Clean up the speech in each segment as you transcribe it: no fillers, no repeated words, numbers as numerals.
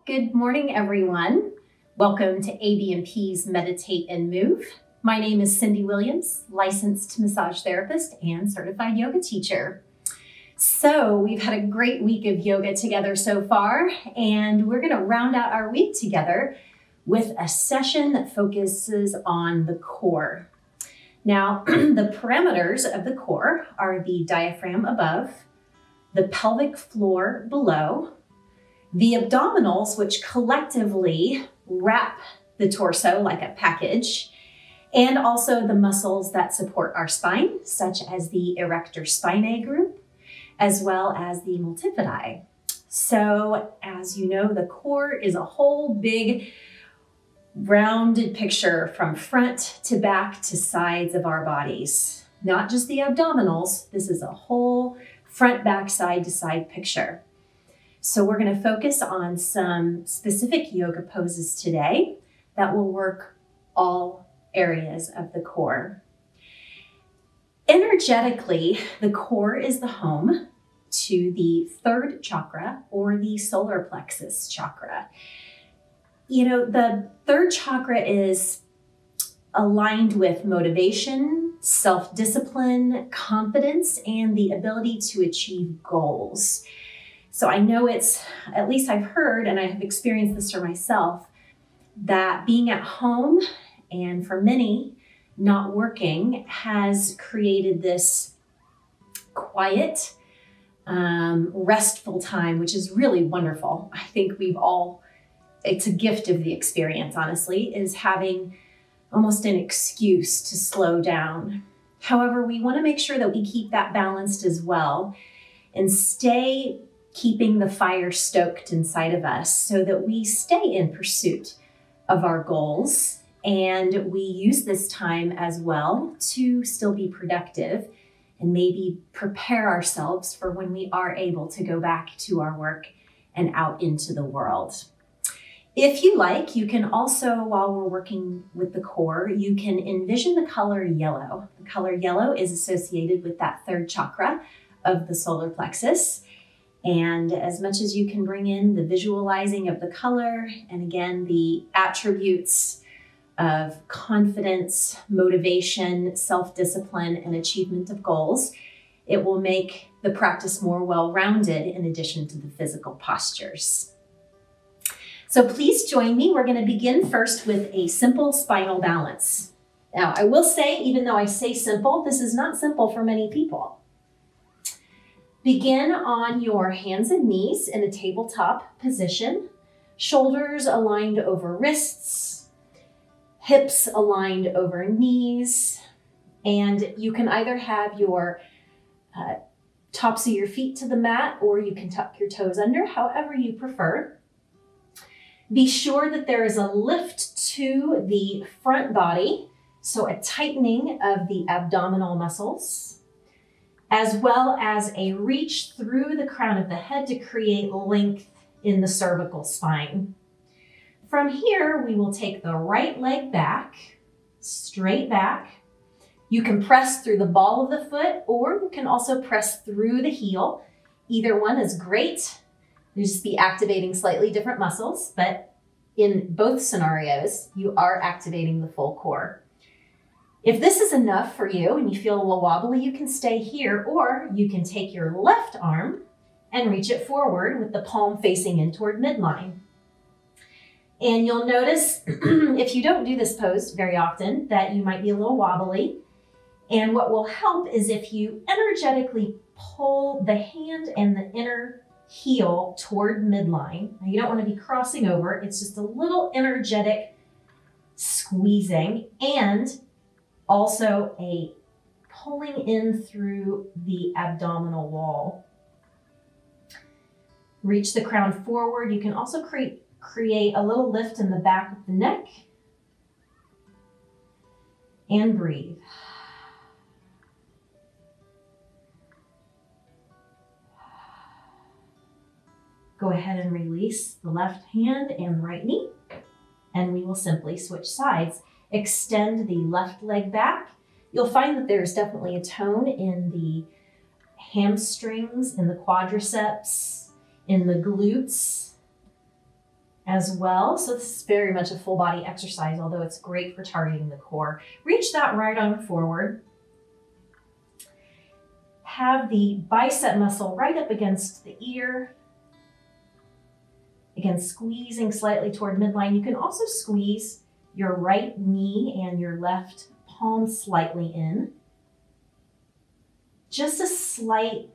Good morning, everyone. Welcome to ABMP's Meditate and Move. My name is Cindy Williams, licensed massage therapist and certified yoga teacher. So we've had a great week of yoga together so far, and we're going to round out our week together with a session that focuses on the core. Now, the parameters of the core are the diaphragm above, the pelvic floor below, the abdominals, which collectively wrap the torso like a package, and also the muscles that support our spine, such as the erector spinae group, as well as the multifidi. So, as you know, the core is a whole big rounded picture from front to back to sides of our bodies. Not just the abdominals, this is a whole front, back, side to side picture. So we're going to focus on some specific yoga poses today that will work all areas of the core. Energetically, the core is the home to the third chakra or the solar plexus chakra. You know, the third chakra is aligned with motivation, self-discipline, confidence, and the ability to achieve goals. So I know it's, at least I've heard, and I have experienced this for myself, that being at home and for many not working has created this quiet, restful time, which is really wonderful. I think it's a gift of the experience, honestly, is having almost an excuse to slow down. However, we want to make sure that we keep that balanced as well and stay keeping the fire stoked inside of us so that we stay in pursuit of our goals, and we use this time as well to still be productive and maybe prepare ourselves for when we are able to go back to our work and out into the world. If you like, you can also, while we're working with the core, you can envision the color yellow. The color yellow is associated with that third chakra of the solar plexus. And as much as you can bring in the visualizing of the color, and again, the attributes of confidence, motivation, self-discipline, and achievement of goals, it will make the practice more well-rounded in addition to the physical postures. So please join me. We're going to begin first with a simple spinal balance. Now, I will say, even though I say simple, this is not simple for many people. Begin on your hands and knees in a tabletop position, shoulders aligned over wrists, hips aligned over knees, and you can either have your tops of your feet to the mat, or you can tuck your toes under, however you prefer. Be sure that there is a lift to the front body, so a tightening of the abdominal muscles, as well as a reach through the crown of the head to create length in the cervical spine. From here, we will take the right leg back, straight back. You can press through the ball of the foot, or you can also press through the heel. Either one is great. You'll just be activating slightly different muscles, but in both scenarios, you are activating the full core. If this is enough for you and you feel a little wobbly, you can stay here, or you can take your left arm and reach it forward with the palm facing in toward midline. And you'll notice, if you don't do this pose very often, that you might be a little wobbly. And what will help is if you energetically pull the hand and the inner heel toward midline. Now, you don't want to be crossing over. It's just a little energetic squeezing, and also a pulling in through the abdominal wall. Reach the crown forward. You can also create a little lift in the back of the neck. And breathe. Go ahead and release the left hand and the right knee, and we will simply switch sides. Extend the left leg back. You'll find that there's definitely a tone in the hamstrings, in the quadriceps, in the glutes, as well. So this is very much a full body exercise, although it's great for targeting the core. Reach that right arm forward. Have the bicep muscle right up against the ear. Again, squeezing slightly toward midline. You can also squeeze your right knee and your left palm slightly in. Just a slight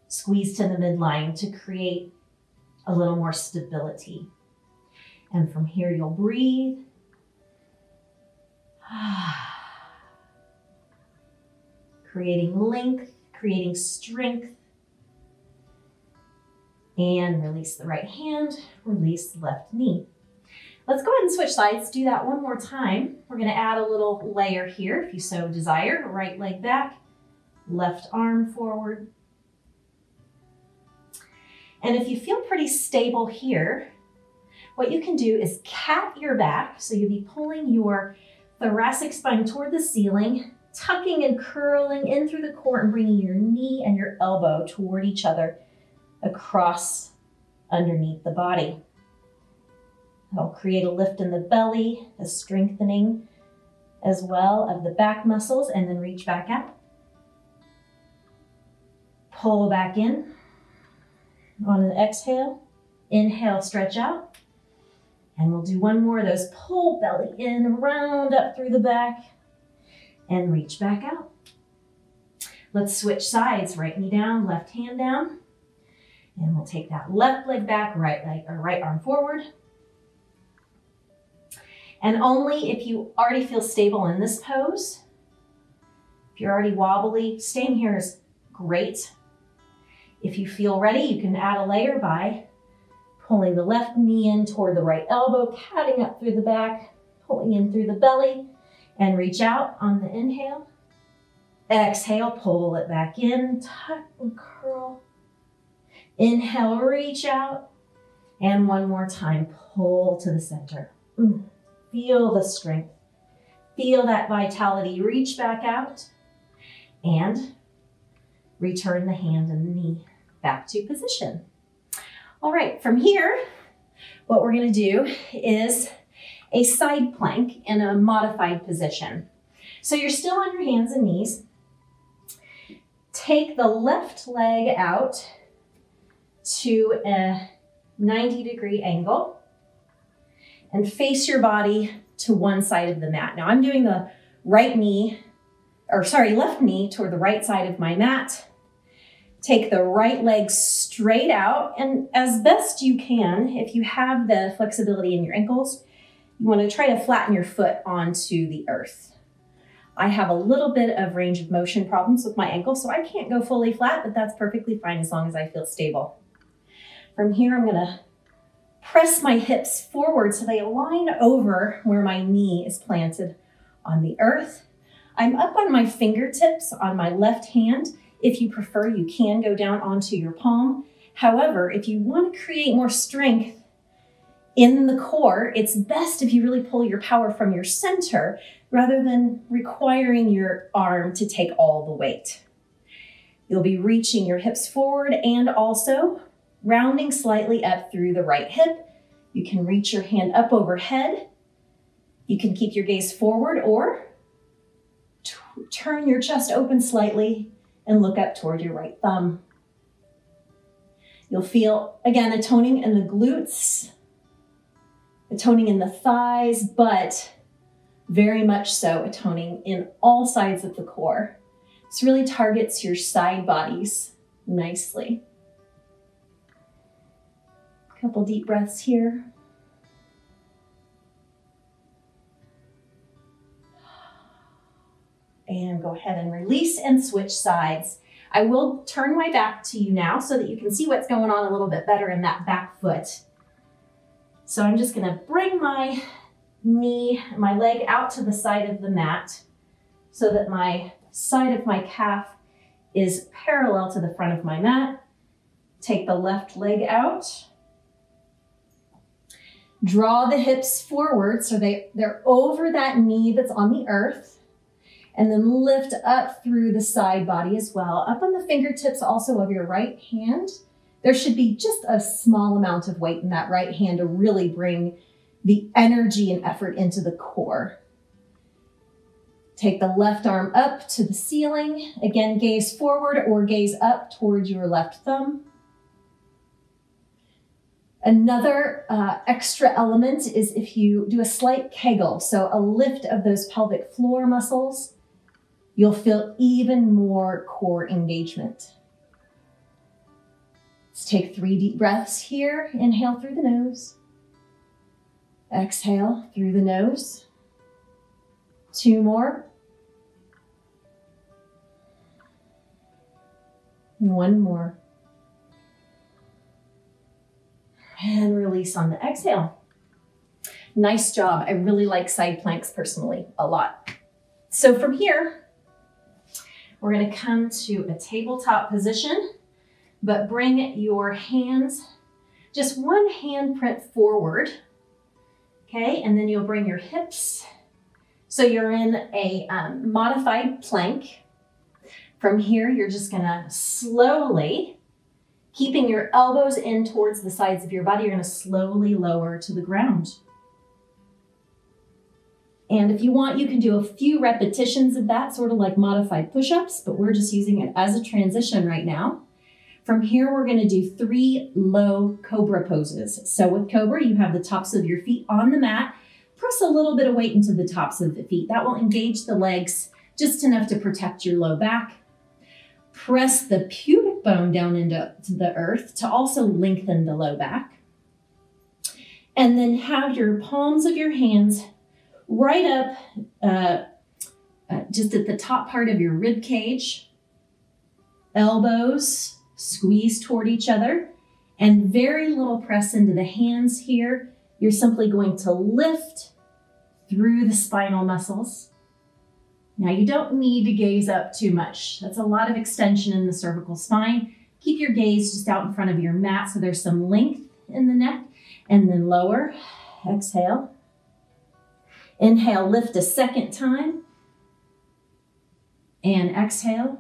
squeeze to the midline to create a little more stability. And from here, you'll breathe. Creating length, creating strength. And release the right hand, release the left knee. Let's go ahead and switch sides. Do that one more time. We're going to add a little layer here if you so desire. Right leg back, left arm forward. And if you feel pretty stable here, what you can do is cat your back. So you'll be pulling your thoracic spine toward the ceiling, tucking and curling in through the core and bringing your knee and your elbow toward each other across underneath the body. That'll create a lift in the belly, a strengthening as well of the back muscles, and then reach back out. Pull back in. On an exhale, inhale, stretch out. And we'll do one more of those. Pull belly in, round up through the back, and reach back out. Let's switch sides. Right knee down, left hand down. And we'll take that left leg back, right arm forward. And only if you already feel stable in this pose, if you're already wobbly, staying here is great. If you feel ready, you can add a layer by pulling the left knee in toward the right elbow, catting up through the back, pulling in through the belly, and reach out on the inhale. Exhale, pull it back in, tuck and curl. Inhale, reach out. And one more time, pull to the center. Feel the strength. Feel that vitality. Reach back out and return the hand and the knee back to position. All right, from here, what we're going to do is a side plank in a modified position. So you're still on your hands and knees. Take the left leg out to a 90-degree angle and face your body to one side of the mat. Now I'm doing the left knee toward the right side of my mat. Take the right leg straight out, and as best you can, if you have the flexibility in your ankles, you want to try to flatten your foot onto the earth. I have a little bit of range of motion problems with my ankle, so I can't go fully flat, but that's perfectly fine as long as I feel stable. From here, I'm going to press my hips forward so they align over where my knee is planted on the earth. I'm up on my fingertips on my left hand. If you prefer, you can go down onto your palm. However, if you want to create more strength in the core, it's best if you really pull your power from your center rather than requiring your arm to take all the weight. You'll be reaching your hips forward and also rounding slightly up through the right hip. You can reach your hand up overhead. You can keep your gaze forward or turn your chest open slightly and look up toward your right thumb. You'll feel, again, a toning in the glutes, a toning in the thighs, but very much so a toning in all sides of the core. This really targets your side bodies nicely. A couple deep breaths here. And go ahead and release and switch sides. I will turn my back to you now so that you can see what's going on a little bit better in that back foot. So I'm just gonna bring my leg out to the side of the mat so that my side of my calf is parallel to the front of my mat. Take the left leg out. Draw the hips forward so they're over that knee that's on the earth. And then lift up through the side body as well. Up on the fingertips also of your right hand. There should be just a small amount of weight in that right hand to really bring the energy and effort into the core. Take the left arm up to the ceiling. Again, gaze forward or gaze up towards your left thumb. Another extra element is if you do a slight kegel, so a lift of those pelvic floor muscles, you'll feel even more core engagement. Let's take 3 deep breaths here. Inhale through the nose. Exhale through the nose. 2 more. 1 more. And release on the exhale. Nice job. I really like side planks personally a lot. So from here, we're going to come to a tabletop position, but bring your hands, just 1 handprint forward. Okay, and then you'll bring your hips. So you're in a modified plank. From here, you're just going to slowly, keeping your elbows in towards the sides of your body, you're going to slowly lower to the ground. And if you want, you can do a few repetitions of that, sort of like modified push-ups, but we're just using it as a transition right now. From here, we're going to do 3 low cobra poses. So with cobra, you have the tops of your feet on the mat. Press a little bit of weight into the tops of the feet. That will engage the legs just enough to protect your low back. Press the pubic bone down into the earth to also lengthen the low back. And then have your palms of your hands right up just at the top part of your rib cage. Elbows squeeze toward each other and very little press into the hands here. You're simply going to lift through the spinal muscles. Now you don't need to gaze up too much. That's a lot of extension in the cervical spine. Keep your gaze just out in front of your mat so there's some length in the neck. And then lower, exhale. Inhale, lift a second time. And exhale.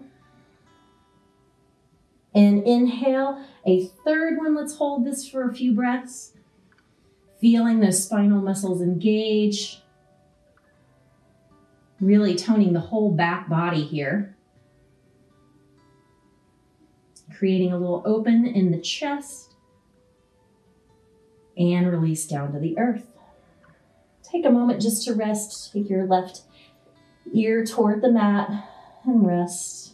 And inhale, a third one. Let's hold this for a few breaths. Feeling those spinal muscles engage. Really toning the whole back body here. Creating a little open in the chest. And release down to the earth. Take a moment just to rest. Take your left ear toward the mat and rest.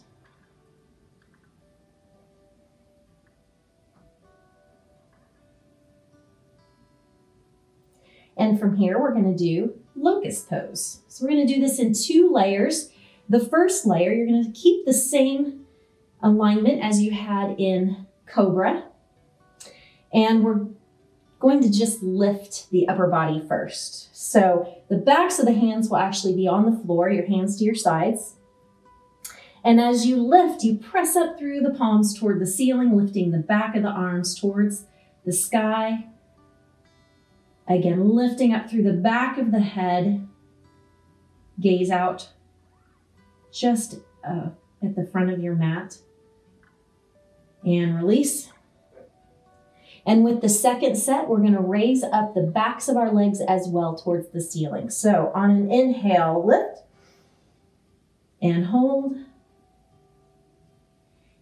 And from here, we're going to do locust pose. So we're going to do this in 2 layers. The first layer, you're going to keep the same alignment as you had in Cobra. And we're going to just lift the upper body first. So the backs of the hands will actually be on the floor, your hands to your sides. And as you lift, you press up through the palms toward the ceiling, lifting the back of the arms towards the sky. Again, lifting up through the back of the head. Gaze out just at the front of your mat. And release. And with the second set, we're going to raise up the backs of our legs as well towards the ceiling. So on an inhale, lift and hold.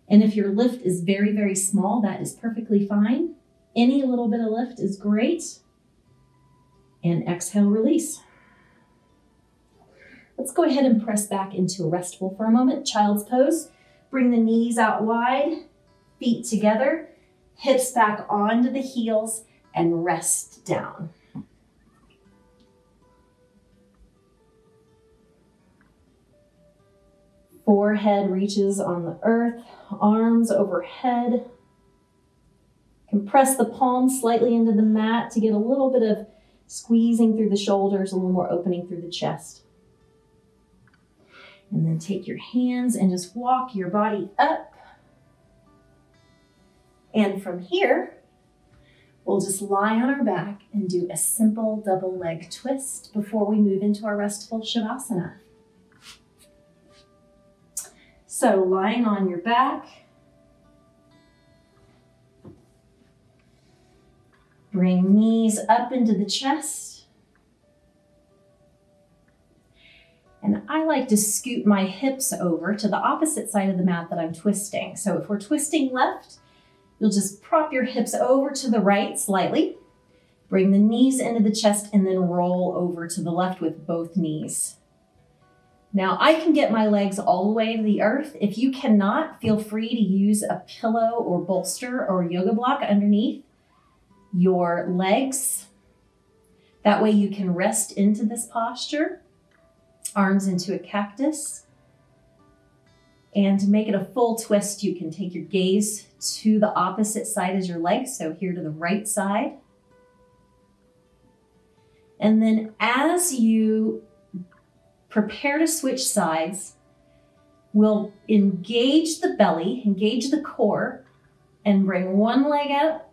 And if your lift is very, very small, that is perfectly fine. Any little bit of lift is great. And exhale, release. Let's go ahead and press back into a restful for a moment. Child's pose. Bring the knees out wide, feet together, hips back onto the heels, and rest down. Forehead reaches on the earth, arms overhead. Compress the palms slightly into the mat to get a little bit of squeezing through the shoulders, a little more opening through the chest. And then take your hands and just walk your body up. And from here, we'll just lie on our back and do a simple double leg twist before we move into our restful Savasana. So lying on your back, Bring knees up into the chest. And I like to scoot my hips over to the opposite side of the mat that I'm twisting. So if we're twisting left, you'll just prop your hips over to the right slightly. Bring the knees into the chest and then roll over to the left with both knees. Now I can get my legs all the way to the earth. If you cannot, feel free to use a pillow or bolster or yoga block underneath your legs. That way you can rest into this posture. Arms into a cactus. And to make it a full twist, you can take your gaze to the opposite side as your legs. So here to the right side. And then as you prepare to switch sides, we'll engage the belly, engage the core, and bring one leg up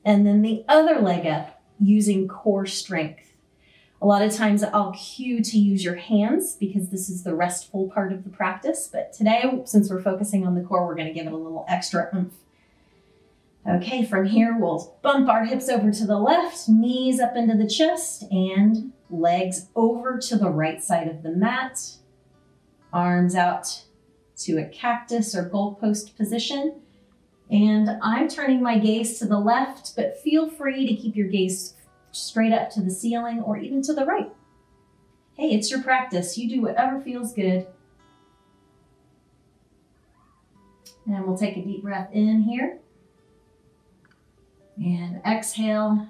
and then the other leg up using core strength. A lot of times I'll cue to use your hands because this is the restful part of the practice. But today, since we're focusing on the core, we're going to give it a little extra oomph. Okay, from here, we'll bump our hips over to the left, knees up into the chest, and legs over to the right side of the mat. Arms out to a cactus or goalpost position. And I'm turning my gaze to the left, but feel free to keep your gaze straight up to the ceiling or even to the right. Hey, it's your practice. You do whatever feels good. And we'll take a deep breath in here. And exhale.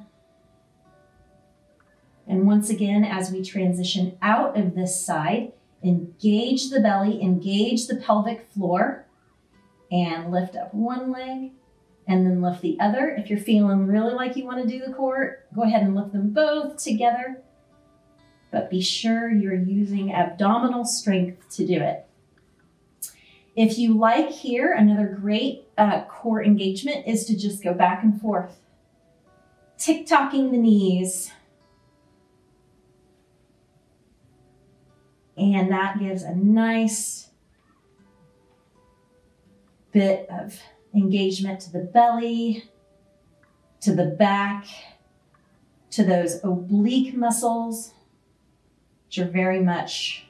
And once again, as we transition out of this side, engage the belly, engage the pelvic floor, and lift up one leg. And then lift the other. If you're feeling really like you want to do the core, go ahead and lift them both together. But be sure you're using abdominal strength to do it. If you like here, another great core engagement is to just go back and forth. Tick-tocking the knees. And that gives a nice bit of engagement to the belly, to the back, to those oblique muscles, which are very much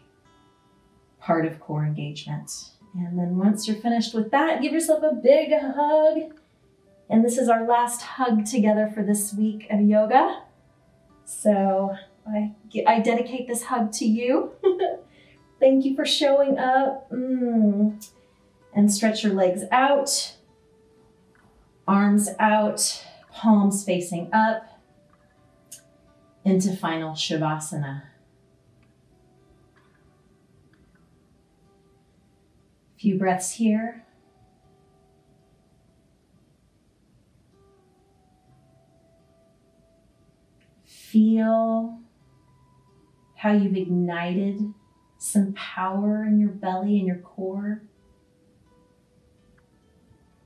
part of core engagement. And then once you're finished with that, give yourself a big hug. And this is our last hug together for this week of yoga. So I dedicate this hug to you. Thank you for showing up. And stretch your legs out. Arms out, palms facing up, into final Savasana. A few breaths here. Feel how you've ignited some power in your belly and your core.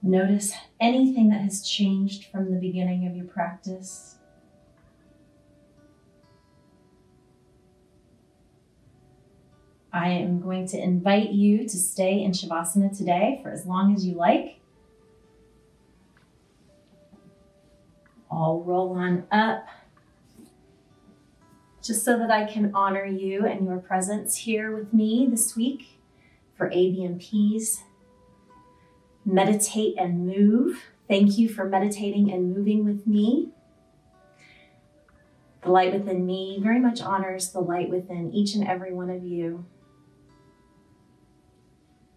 Notice anything that has changed from the beginning of your practice. I am going to invite you to stay in Savasana today for as long as you like. I'll roll on up just so that I can honor you and your presence here with me this week for ABMP's Meditate and Move. Thank you for meditating and moving with me. The light within me very much honors the light within each and every one of you.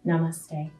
Namaste.